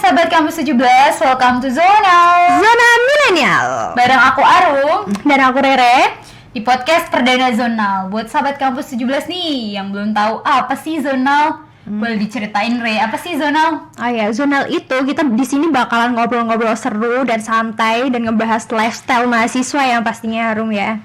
sahabat kampus 17, welcome to Zonal Milenial. bareng aku Arum Dan aku Rere. di podcast perdana Zonal. Buat sahabat kampus 17 nih yang belum tahu apa sih Zonal, boleh diceritain Re, apa sih Zonal? Oh ya, Zonal itu kita di sini bakalan ngobrol-ngobrol seru dan santai dan ngebahas lifestyle mahasiswa yang pastinya Arum ya.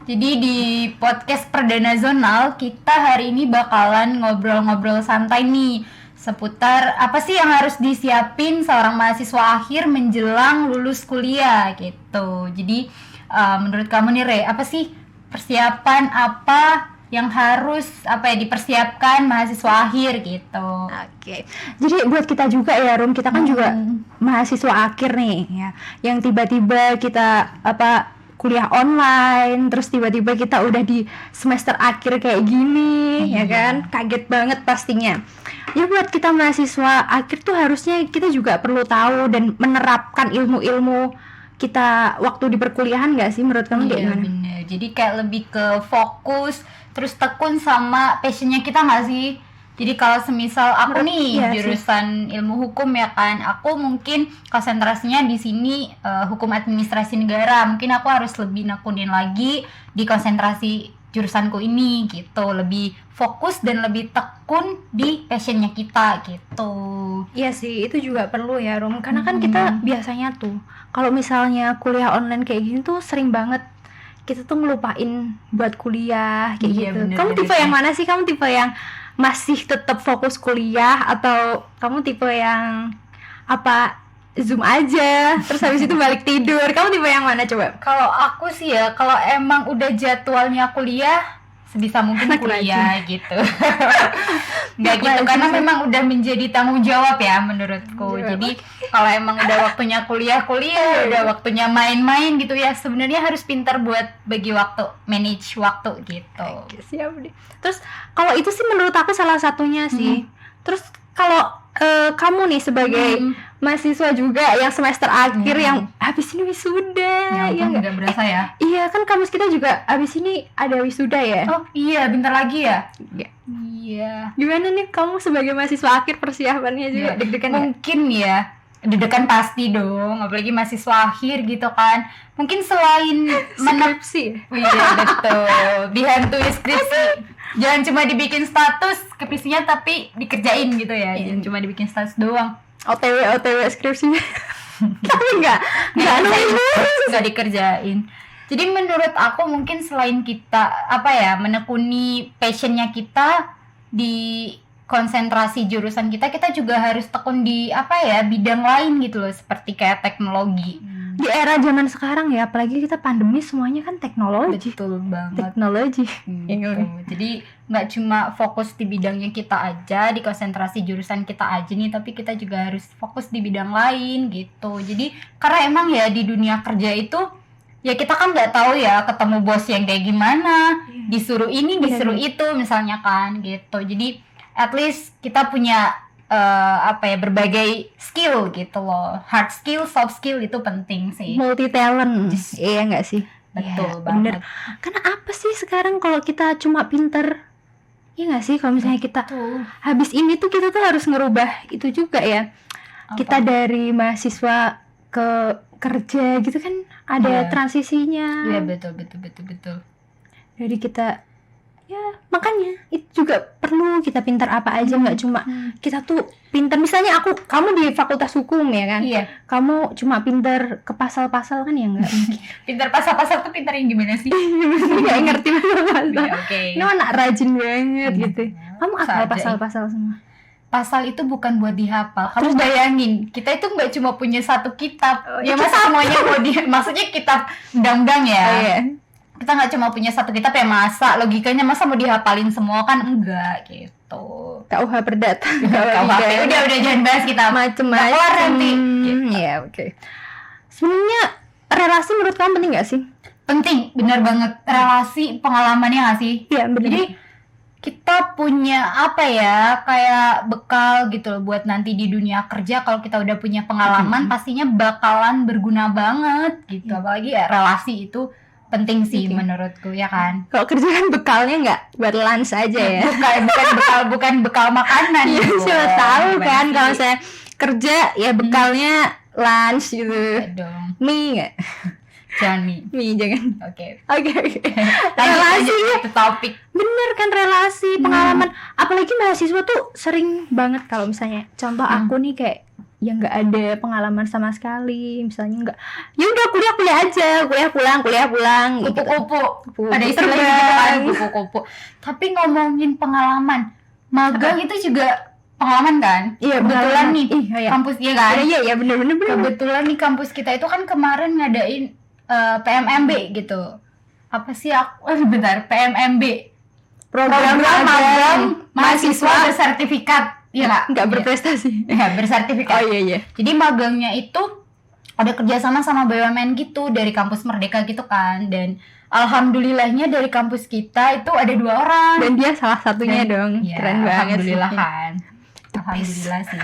Jadi di podcast perdana Zonal kita hari ini bakalan ngobrol-ngobrol santai nih seputar apa sih yang harus disiapin seorang mahasiswa akhir menjelang lulus kuliah gitu. Jadi menurut kamu nih Re, apa sih persiapan apa yang harus dipersiapkan mahasiswa akhir gitu? Oke. Jadi buat kita juga ya Rum, kita kan juga mahasiswa akhir nih ya, yang tiba-tiba kita kuliah online, terus tiba-tiba kita udah di semester akhir kayak gini, ya kan? Kaget banget pastinya. Ya buat kita mahasiswa akhir tuh harusnya kita juga perlu tahu dan menerapkan ilmu-ilmu kita waktu di perkuliahan nggak sih menurut kamu? Iya bener, jadi kayak lebih ke fokus, terus tekun sama passionnya kita nggak sih? Jadi kalau semisal aku jurusan ilmu hukum ya kan, aku mungkin konsentrasinya di sini hukum administrasi negara, mungkin aku harus lebih nekunin lagi di konsentrasi jurusanku ini gitu, lebih fokus dan lebih tekun di passionnya kita gitu. Iya sih, itu juga perlu ya Rum, karena kan kita biasanya tuh kalau misalnya kuliah online kayak gini tuh sering banget kita tuh ngelupain buat kuliah kayak gitu. Bener, Kamu tipe yang mana sih? Kamu tipe yang masih tetap fokus kuliah atau kamu tipe yang Zoom aja terus habis itu balik tidur? Kamu tipe yang mana coba? Kalau aku sih ya, kalau emang udah jadwalnya kuliah sebisa mungkin kuliah gitu. Nggak gitu, karena memang udah menjadi tanggung jawab ya menurutku. Jadi kalau emang udah waktunya kuliah, udah waktunya main-main gitu ya, sebenarnya harus pintar buat bagi waktu, manage waktu gitu. Oke, siap deh. Terus kalau itu sih menurut aku salah satunya sih. Terus kalau kamu nih sebagai mahasiswa juga yang semester akhir yang habis ini wisuda, ya nggak berasa ya? Iya kan kampus kita juga habis ini ada wisuda ya. Oh iya, bentar lagi ya. Iya. Gimana nih kamu sebagai mahasiswa akhir persiapannya juga deg-degan? Mungkin ya deg-degan pasti dong, apalagi mahasiswa akhir gitu kan. Mungkin selain skripsi. Iya betul, dihantui skripsi. Jangan cuma dibikin status skripsinya tapi dikerjain gitu ya. Jangan cuma dibikin status doang. OTW skripsinya. Tapi enggak dikerjain. Jadi menurut aku mungkin selain kita menekuni passionnya kita di konsentrasi jurusan kita juga harus tekun di bidang lain gitu loh, seperti kayak teknologi. Di era zaman sekarang ya, apalagi kita pandemi semuanya kan teknologi. Betul banget. Teknologi. Jadi nggak cuma fokus di bidangnya kita aja, di konsentrasi jurusan kita aja nih, tapi kita juga harus fokus di bidang lain gitu. Jadi karena emang ya di dunia kerja itu ya kita kan nggak tahu ya ketemu bos yang kayak gimana, disuruh ini disuruh itu misalnya kan gitu. Jadi at least kita punya berbagai skill gitu loh. Hard skill, soft skill itu penting sih. Multi talent. Iya nggak sih? Betul Bener. banget. Karena apa sih sekarang kalau kita cuma pinter? Iya nggak sih, kalau misalnya kita habis ini tuh kita tuh harus ngerubah itu juga ya. Kita dari mahasiswa ke kerja gitu kan ada transisinya. Iya betul. Dari kita makanya itu juga perlu kita pintar apa aja, nggak cuma kita tuh pintar, misalnya kamu di fakultas hukum ya kan, kamu cuma pintar ke pasal-pasal kan ya enggak. Pintar pasal-pasal tuh pintar yang gimana sih? Nggak ngerti pasal-pasal. Okay. Ini anak rajin banget gitu. Kamu hafal pasal-pasal semua? Pasal itu bukan buat dihafal. Kamu bayangin, kita itu nggak cuma punya satu kitab. Masa semuanya maksudnya kitab undang-undang ya. Kita nggak cuma punya satu kitab ya, masa logikanya masa mau dihafalin semua kan enggak gitu. KUH Perdata. Udah jangan bahas kita macem-macem. Keluar nanti. Iya oke. Sebenarnya relasi menurut kamu penting nggak sih? Penting, benar banget. Relasi pengalamannya nggak sih? Iya benar. Jadi kita punya kayak bekal gitu loh buat nanti di dunia kerja. Kalau kita udah punya pengalaman pastinya bakalan berguna banget gitu. Apalagi ya relasi itu penting sih menurutku ya kan. Kalau kerja kan bekalnya nggak buat lunch aja ya. Bukan bekal makanan. Iya, siapa tahu kan kalau saya kerja ya bekalnya lunch gitu. Ya dong. Mie nggak? Jangan mie. Mie jangan. Oke. Oke. Relasi Relasi itu topik. bener kan, relasi pengalaman. Apalagi mahasiswa tuh sering banget kalau misalnya contoh aku nih kayak yang nggak ada pengalaman sama sekali, misalnya nggak, ya udah kuliah aja, kuliah pulang gitu. Kupu-kupu. Ada istilah gitu kan, kupu-kupu. Tapi ngomongin pengalaman, magang itu juga pengalaman kan? Iya, Kebetulan pengalaman. nih Iya. kampus dia kan. Iya bener. Kebetulan nih kampus kita itu kan kemarin ngadain PMMB gitu. Apa sih aku? Bentar, PMMB. Program magang mahasiswa bersertifikat. Iya nggak berprestasi. Nggak bersertifikat. Oh iya. Jadi magangnya itu ada kerjasama sama BUMN gitu dari kampus Merdeka gitu kan, dan alhamdulillahnya dari kampus kita itu ada 2 orang. Dan dia salah satunya dong. Ya, Keren banget. alhamdulillah sih. kan. Alhamdulillah sih.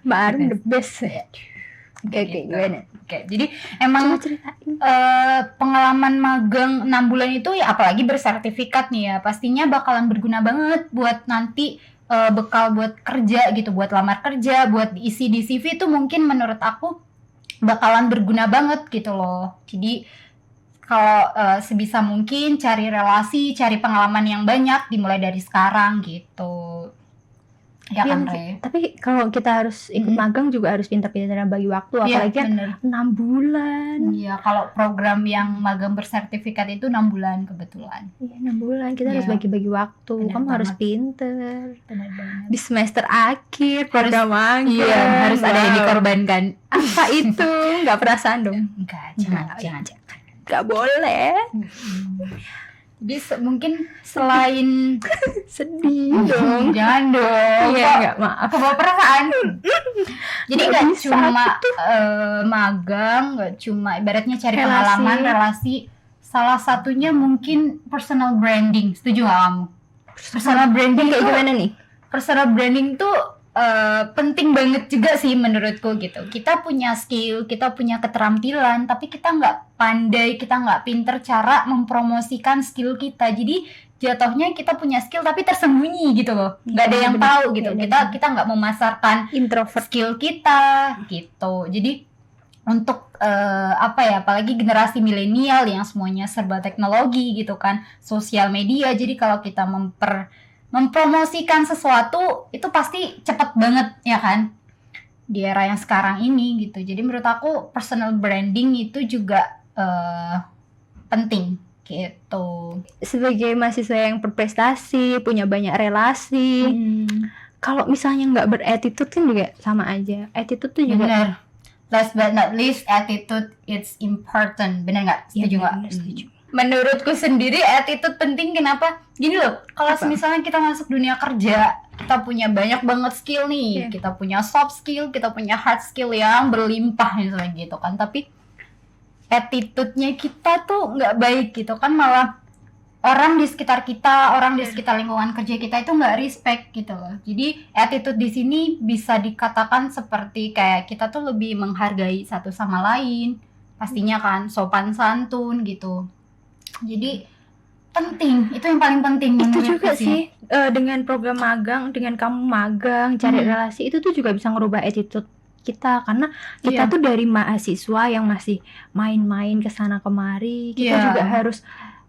Mbak Arum the best. Oke, Gitu. gimana? Oke, jadi emang Coba ceritain. pengalaman magang 6 bulan itu ya, apalagi bersertifikat nih ya, pastinya bakalan berguna banget buat nanti bekal buat kerja gitu, buat lamar kerja, buat diisi di CV itu mungkin menurut aku bakalan berguna banget gitu loh. Jadi kalau sebisa mungkin cari relasi, cari pengalaman yang banyak dimulai dari sekarang gitu. Ya kan, Re? Tapi kalau kita harus ikut magang juga harus pintar-pintar bagi waktu, Iya, apalagi kan bener. 6 bulan. Iya, kalau program yang magang bersertifikat itu 6 bulan kebetulan. Iya, 6 bulan kita harus Iya. bagi-bagi waktu. Bener Kamu harus banget. pinter. Benar banget. Di semester akhir program magang. Iya, harus ada yang Wow. dikorbankan. Apa itu? Nggak perasaan dong. Enggak, jangan. Nggak boleh. Jadi mungkin selain Sedih dong. jangan dong. Iya, Kok nggak, maaf. kebawa perasaan. Jadi Nggak nggak bisa cuma magang, nggak cuma ibaratnya cari Relasi. pengalaman, relasi. Salah satunya mungkin personal branding. Setuju nggak kamu? Personal branding Kayak tuh, gimana nih? personal branding tuh penting banget juga sih menurutku gitu. Kita punya skill, kita punya keterampilan, tapi kita nggak pandai, kita nggak pinter cara mempromosikan skill kita. Jadi jatuhnya kita punya skill tapi tersembunyi gitu loh, nggak ada Iya, yang bener. tahu gitu. Iya, Kita nggak memasarkan Introvert. skill kita gitu. Jadi untuk apa ya, apalagi generasi milenial yang semuanya serba teknologi gitu kan, sosial media. Jadi kalau kita mempromosikan sesuatu itu pasti cepet banget ya kan di era yang sekarang ini gitu. Jadi menurut aku personal branding itu juga penting gitu. Sebagai mahasiswa yang berprestasi, punya banyak relasi, kalau misalnya nggak beretitude kan juga sama aja. Attitude tuh juga Bener. Last but not least, attitude it's important. Bener nggak? Setuju Iya, nggak? bener, setuju. Menurutku sendiri attitude penting. Kenapa? Gini loh, kalau Apa? misalnya kita masuk dunia kerja, kita punya banyak banget skill nih. Iya. Kita punya soft skill, kita punya hard skill yang berlimpah misalnya gitu kan. Tapi attitude-nya kita tuh nggak baik gitu kan, malah orang di sekitar kita, orang di sekitar lingkungan kerja kita itu nggak respect gitu loh. Jadi attitude di sini bisa dikatakan seperti kayak kita tuh lebih menghargai satu sama lain, pastinya kan sopan santun gitu. Jadi penting, itu yang paling penting itu menurutku juga sih dengan program magang, dengan kamu magang, cari relasi itu tuh juga bisa ngerubah attitude kita, karena kita Iya. tuh dari mahasiswa yang masih main-main kesana kemari, kita Iya. juga harus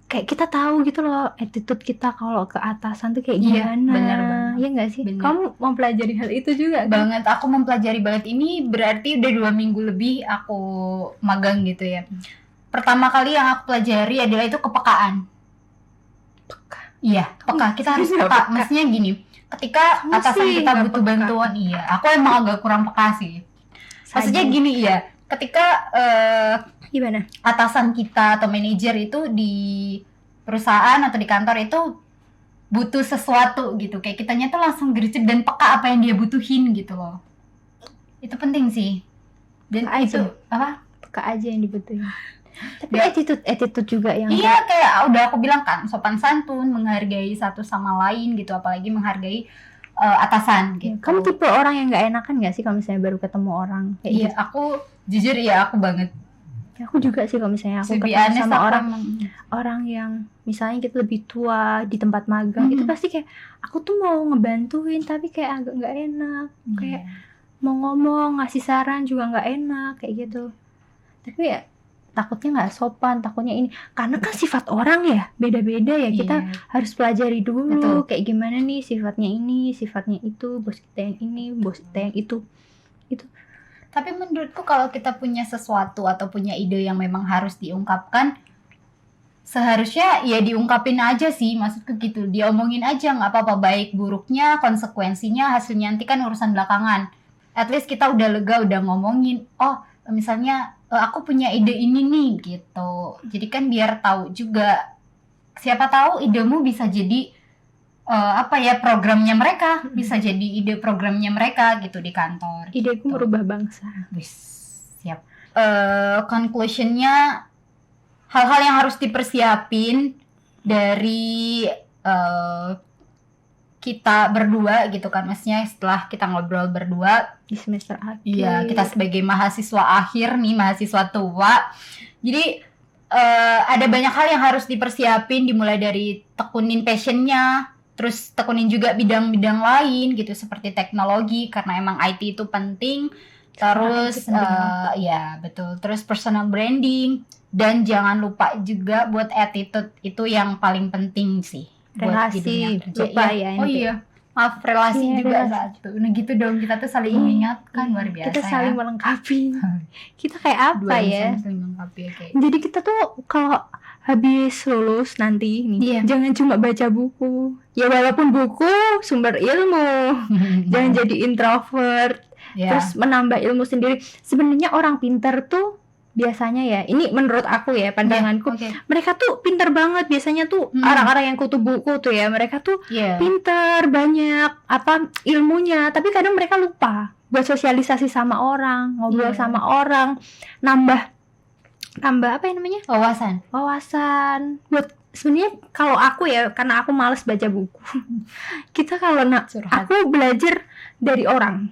kayak kita tahu gitu loh attitude kita kalau ke atasan tuh kayak Iya, gimana. benar, benar. Ya nggak sih? Benar. Kamu mempelajari hal itu juga kan? Banget, aku mempelajari banget ini, berarti udah 2 minggu lebih aku magang gitu ya. Pertama kali yang aku pelajari adalah itu kepekaan. Iya, peka. Kita harus nggak peka. peka. Maksudnya gini, ketika Kamu atasan sih kita nggak butuh peka. bantuan, iya. Aku emang agak kurang peka sih. Maksudnya Sadis. gini ya, ketika Gimana? atasan kita atau manajer itu di perusahaan atau di kantor itu butuh sesuatu gitu, kayak kitanya tuh langsung gercep dan peka apa yang dia butuhin gitu loh. Itu penting sih. Dan Peka itu aja. apa? Peka aja yang dibutuhin. Tapi Ya. attitude juga yang Iya, kayak udah aku bilang kan, sopan santun, menghargai satu sama lain gitu, apalagi menghargai atasan gitu. kamu tipe orang yang nggak enakan nggak sih kalau misalnya baru ketemu orang kayak Iya, gitu? aku jujur ya, aku banget. Aku juga sih kalau misalnya aku To be ketemu honest, sama aku orang emang- orang yang misalnya kita lebih tua di tempat magang, itu pasti kayak aku tuh mau ngebantuin tapi kayak agak nggak enak, kayak mau ngomong, ngasih saran juga nggak enak kayak gitu. Tapi ya takutnya nggak sopan, takutnya ini karena kan sifat orang ya beda-beda ya, kita harus pelajari dulu. Betul. Kayak gimana nih sifatnya ini, sifatnya itu, bos kita yang ini, bos kita yang itu. Tapi menurutku kalau kita punya sesuatu atau punya ide yang memang harus diungkapkan, seharusnya ya diungkapin aja sih, maksudku gitu, diomongin aja, nggak apa-apa, baik buruknya, konsekuensinya, hasilnya nanti kan urusan belakangan. At least kita udah lega, udah ngomongin, oh misalnya aku punya ide ini nih gitu. Jadi kan biar tahu juga, siapa tahu idemu bisa jadi programnya mereka, bisa jadi ide programnya mereka gitu di kantor. Ideku gitu. merubah bangsa. Wis, siap. Conclusionnya, hal-hal yang harus dipersiapin dari kita berdua gitu kan, maksudnya setelah kita ngobrol berdua Di semester akhir. Iya, kita sebagai mahasiswa akhir nih, mahasiswa tua. Jadi ada banyak hal yang harus dipersiapin, dimulai dari tekunin passionnya, terus tekunin juga bidang-bidang lain gitu seperti teknologi, karena emang IT itu penting. Terus IT penting ya betul. Terus personal branding, dan jangan lupa juga buat attitude, itu yang paling penting sih. Buat di dunia Relasi, kerja. lupa Iya. ya Oh nanti. iya. Maaf, relasi Iya, juga relasi. satu. Nah gitu dong, kita tuh saling mengingatkan, luar biasa Kita saling ya. melengkapi. Kita kayak apa Dua ya? insan saling melengkapi, oke. Jadi kita tuh kalau habis lulus nanti nih, Iya. jangan cuma baca buku. Ya walaupun buku sumber ilmu, jangan jadi introvert, Ya. terus menambah ilmu sendiri. Sebenarnya orang pintar tuh biasanya ya, ini menurut aku ya, pandanganku, Oke. mereka tuh pintar banget. Biasanya tuh orang-orang yang kutu buku tuh ya, mereka tuh Iya. pintar, banyak apa ilmunya, tapi kadang mereka lupa buat sosialisasi sama orang, ngobrol Iya. sama orang, nambah apa ya namanya, wawasan. Buat sebenarnya kalau aku ya, karena aku males baca buku, kita kalau Curhat. aku belajar dari orang,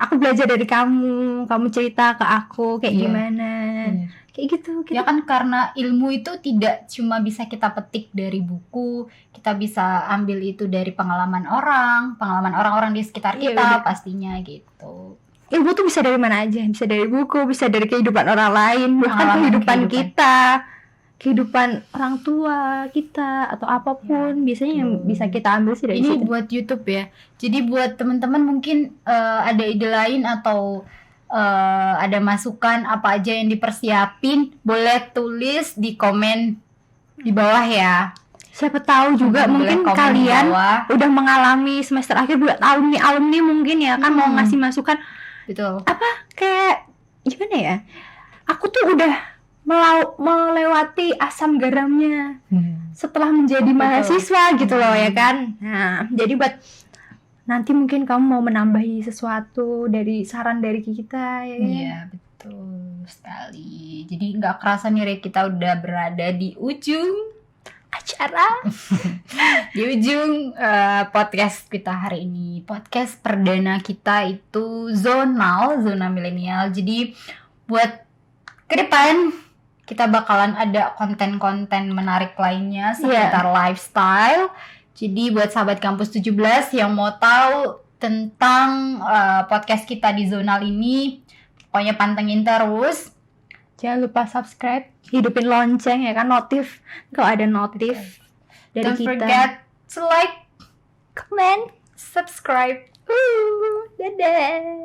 aku belajar dari kamu cerita ke aku kayak Iya. gimana, Iya. kayak gitu. Ya kan, karena ilmu itu tidak cuma bisa kita petik dari buku, kita bisa ambil itu dari pengalaman orang-orang di sekitar Iya, kita bener. pastinya gitu. Ilmu tuh bisa dari mana aja, bisa dari buku, bisa dari kehidupan orang lain, bahkan kehidupan kita, kehidupan orang tua kita, atau apapun, biasanya yang bisa kita ambil sih dari Ini situ. buat YouTube ya. Jadi buat teman-teman mungkin ada ide lain atau ada masukan apa aja yang dipersiapin, boleh tulis di komen di bawah ya. Siapa tahu juga Boleh mungkin komen di kalian bawah. udah mengalami semester akhir, buat alumni mungkin ya kan, mau ngasih masukan Betul. kayak gimana ya, aku tuh udah melewati asam garamnya setelah menjadi mahasiswa gitu loh ya kan. Nah, jadi buat nanti mungkin kamu mau menambahi sesuatu dari saran dari kita ya kan? Iya, betul sekali. Jadi nggak kerasa nih, Re, kita udah berada di ujung Acara di ujung podcast kita hari ini. Podcast perdana kita itu zona milenial. Jadi buat ke depan kita bakalan ada konten-konten menarik lainnya seputar lifestyle. Jadi buat sahabat kampus 17 yang mau tahu tentang podcast kita di Zonal ini, pokoknya pantengin terus. jangan lupa subscribe, hidupin lonceng ya kan, notif kalau ada notif dari Don't kita. forget to like, Comment, subscribe. dadah.